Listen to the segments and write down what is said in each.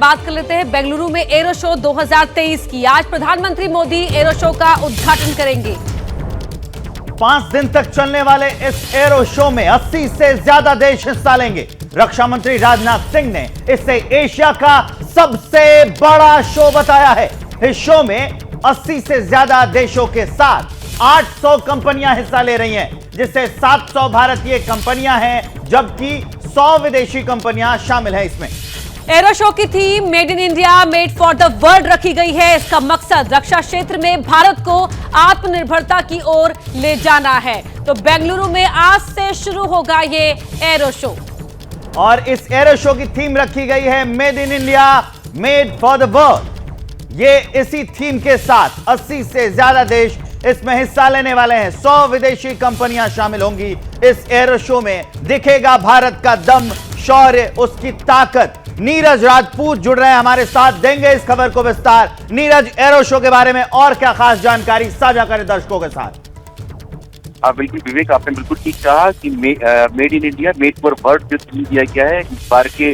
बात कर लेते हैं बेंगलुरु में एरो शो 2023 की। आज प्रधानमंत्री मोदी एरो शो का उद्घाटन करेंगे। 5 दिन तक चलने वाले इस एरो शो में 80 से ज्यादा देश हिस्सा लेंगे। रक्षा मंत्री राजनाथ सिंह ने इसे एशिया का सबसे बड़ा शो बताया है। इस शो में 80 से ज्यादा देशों के साथ 800 कंपनियां हिस्सा ले रही हैं, जिससे 700 भारतीय कंपनियां हैं, जबकि 100 विदेशी कंपनियां शामिल हैं। इसमें एरो शो की theme made in India made for the world रखी गई है। इसका मकसद रक्षा क्षेत्र में भारत को आत्मनिर्भरता की ओर ले जाना है। तो बेंगलुरु में आज से शुरू होगा ये एरो शो, और इस एरो शो की थीम रखी गई है made in India made for the world. ये इसी थीम के साथ 80 से ज्यादा देश इसमें हिस्सा लेने वाले हैं। 100 विदेशी कंपनियां शामिल होंगी। इस एरो शो में दिखेगा भारत का दम, शौर्य, उसकी ताकत। नीरज राजपूत जुड़ रहे हैं हमारे साथ, देंगे इस खबर को विस्तार। नीरज, एरो शो के बारे में और क्या खास जानकारी साझा करें दर्शकों के साथ? बिल्कुल विवेक, आपने बिल्कुल ठीक कहा कि made in India made for world जो थीम दिया गया है इस बार के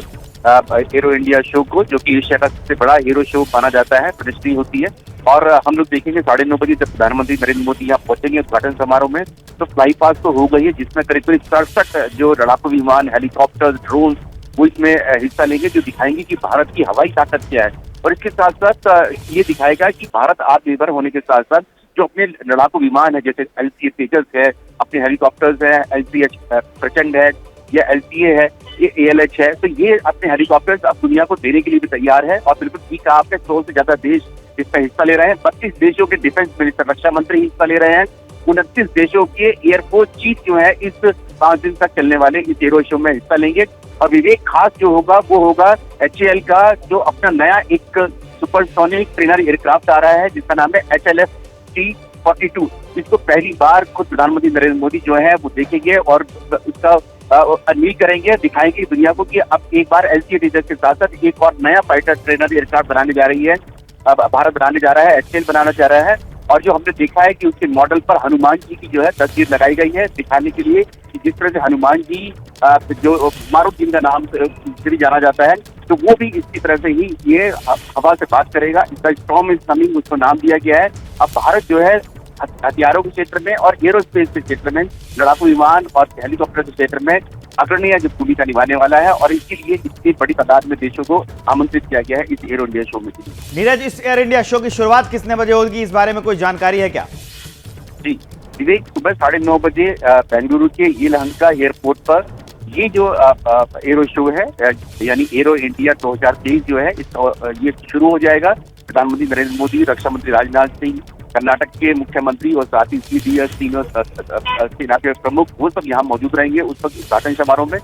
एरो इंडिया शो को, जो कि एशिया का सबसे बड़ा एरो शो माना जाता है, प्रदर्शनी होती है। और हम लोग देखेंगे 9:30 बजे जब प्रधानमंत्री नरेंद्र मोदी यहाँ पहुंचेंगे उद्घाटन समारोह में, तो फ्लाई पास तो हो गई है, जिसमें करीब 67 जो लड़ाकू विमान, हेलीकॉप्टर, ड्रोन वो इसमें हिस्सा लेंगे, जो दिखाएंगे कि भारत की हवाई ताकत क्या है। और इसके साथ साथ ये दिखाएगा कि भारत आत्मनिर्भर होने के साथ साथ जो अपने लड़ाकू विमान है, जैसे LCA तेजस है, अपने हेलीकॉप्टर्स है, LCH प्रचंड है या LCA है, ये ALH है, तो ये अपने हेलीकॉप्टर्स अब दुनिया को देने के लिए भी तैयार है। और बिल्कुल ठीक कहा आपने, 100 से ज्यादा देश इसमें हिस्सा ले रहे हैं। 32 देशों के डिफेंस मिनिस्टर, रक्षा मंत्री हिस्सा ले रहे हैं। 29 देशों के एयरफोर्स चीफ जो है इस 5 दिन तक चलने वाले इस एरो शो में हिस्सा लेंगे। और विवेक, खास जो होगा वो होगा HAL का जो अपना नया एक सुपरसोनिक ट्रेनर एयरक्राफ्ट आ रहा है, जिसका नाम है HLF T-42। इसको पहली बार खुद प्रधानमंत्री नरेंद्र मोदी जो है वो देखेंगे और उसका अनवील करेंगे, दिखाएंगे दुनिया को कि अब एक बार LCA तेजस के साथ साथ एक और नया फाइटर ट्रेनर एयरक्राफ्ट बनाने जा रही है, भारत बनाने जा रहा है, HAL बनाना चाह रहा है। और जो हमने देखा है कि उसके मॉडल पर हनुमान जी की जो है तस्वीर लगाई गई है, दिखाने के लिए कि जिस तरह से हनुमान जी जो मारुत जिनका नाम से भी जाना जाता है, तो वो भी इसी तरह से ही ये हवा से बात करेगा। इसका स्टॉर्म इज कमिंग उसको नाम दिया गया है। अब भारत जो है हथियारों के क्षेत्र में और एरोस्पेस के क्षेत्र में, लड़ाकू विमान और हेलीकॉप्टर के क्षेत्र में अग्रणीय जो भूमिका निभाने वाला है। और इसके लिए इतनी बड़ी तादाद में देशों को आमंत्रित किया गया है इस एरो इंडिया शो में। नीरज, इस एयर इंडिया शो की शुरुआत कितने बजे होगी, इस बारे में कोई जानकारी है क्या? जी विवेक, सुबह 9:30 बजे बेंगलुरु के येलहंका एयरपोर्ट पर ये जो एरो शो है, यानी एरो इंडिया 2023 जो है ये शुरू हो जाएगा। प्रधानमंत्री नरेंद्र मोदी, रक्षा मंत्री राजनाथ सिंह, कर्नाटक के मुख्यमंत्री और साथ ही CDS तीनों सेना के प्रमुख वो सब यहाँ मौजूद रहेंगे उस वक्त उद्घाटन समारोह में।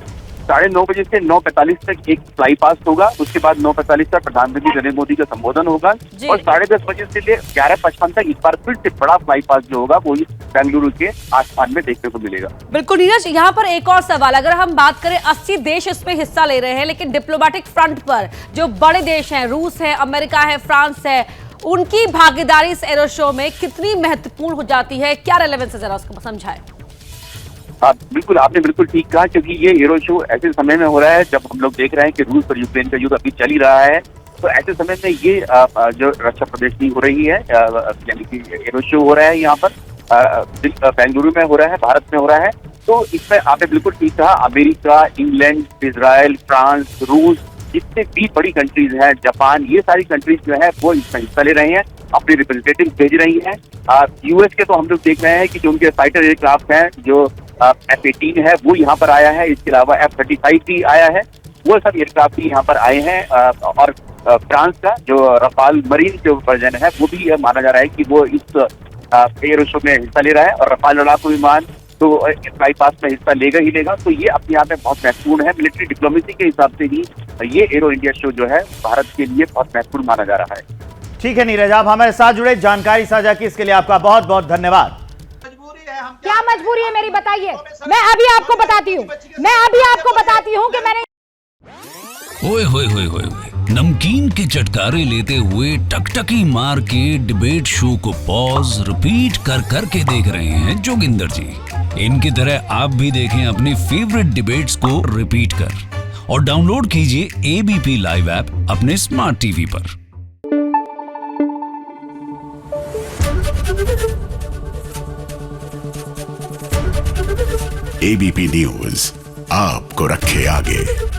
9:30 बजे से 9:45 तक एक फ्लाई पास होगा। उसके बाद 9:45 तक प्रधानमंत्री नरेंद्र मोदी का संबोधन होगा और 10:30 बजे से 11:55 तक इस बार फिर से बड़ा फ्लाई पास जो होगा वो बेंगलुरु के आसमान में देखने को मिलेगा। बिल्कुल नीरज, यहाँ पर एक और सवाल, अगर हम बात करें 80 देश इसमें हिस्सा ले रहे हैं, लेकिन डिप्लोमेटिक फ्रंट पर जो बड़े देश हैं, रूस है, अमेरिका है, फ्रांस है, उनकी भागीदारी इस एरो शो में कितनी महत्वपूर्ण हो जाती है? क्या रेलेवेंस है, जरा उसको समझाएं। बिल्कुल, आपने बिल्कुल ठीक कहा, क्योंकि ये एरो शो ऐसे समय में हो रहा है जब हम लोग देख रहे हैं कि रूस और यूक्रेन का युद्ध अभी चल ही रहा है। तो ऐसे समय में ये जो रक्षा प्रदर्शनी हो रही है, यानी कि एरो शो हो रहा है यहाँ पर बेंगलुरु में हो रहा है, भारत में हो रहा है। तो इसमें आपने बिल्कुल ठीक कहा, अमेरिका, इंग्लैंड, इजराइल, फ्रांस, रूस, जितने भी बड़ी कंट्रीज हैं, जापान, ये सारी कंट्रीज जो है वो इसमें हिस्सा ले रही हैं, अपने रिप्रेजेंटेटिव भेज रही हैं। US के तो हम लोग देख रहे हैं कि जो उनके फाइटर एयरक्राफ्ट हैं, जो F-18 है वो यहाँ पर आया है। इसके अलावा F-35 भी आया है, वो सब एयरक्राफ्ट भी यहाँ पर आए हैं। और फ्रांस का जो रफाल मरीन जो वर्जन है वो भी माना जा रहा है कि वो इस एरो शो में हिस्सा ले रहा है। और रफाल लड़ाकू विमान तो फ्लाई पास में हिस्सा लेगा ही लेगा। तो ये अपने आप में बहुत महत्वपूर्ण है। मिलिट्री डिप्लोमेसी के हिसाब से भी ये एरो इंडिया शो जो है भारत के लिए बहुत महत्वपूर्ण माना जा रहा है। ठीक है नीरज, आप हमारे साथ जुड़े, जानकारी साझा की, इसके लिए आपका बहुत बहुत धन्यवाद। क्या मजबूरी है मेरी, बताइए। मैं अभी आपको बताती हूँ कि मैंने ओए होए होए होए, नमकीन के चटकारे लेते हुए टकटकी मार के डिबेट शो को पॉज रिपीट कर करके देख रहे हैं जोगिंदर जी। इनकी तरह आप भी देखें अपनी फेवरेट डिबेट्स को रिपीट कर, और डाउनलोड कीजिए एबीपी लाइव ऐप अपने स्मार्ट टीवी पर। एबीपी न्यूज आपको रखे आगे।